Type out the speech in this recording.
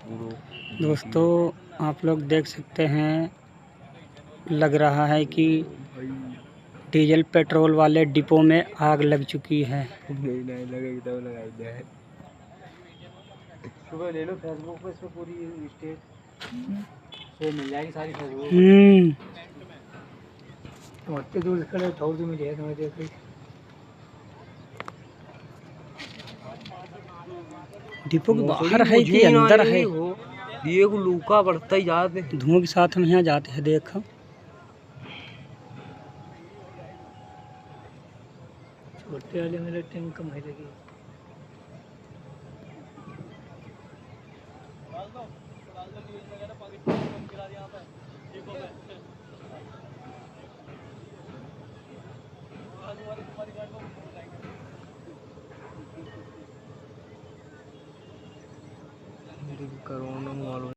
दोस्तों आप लोग देख सकते हैं, लग रहा है कि डीजल पेट्रोल वाले डिपो में आग लग चुकी है। सुबह ले लो फेसबुक पे, इसमें पूरी स्टेट तो मिल जाएगी सारी फेसबुक। तो दूर खड़े थोड़ी मिली है तुम्हें देख रही। डिपो के बाहर है कि अंदर है? ये लूका बढ़ता ही जाते धुआं के साथ हम यहाँ जाते हैं। देखो छोटे वाले में टैंक कम है लगी। करोना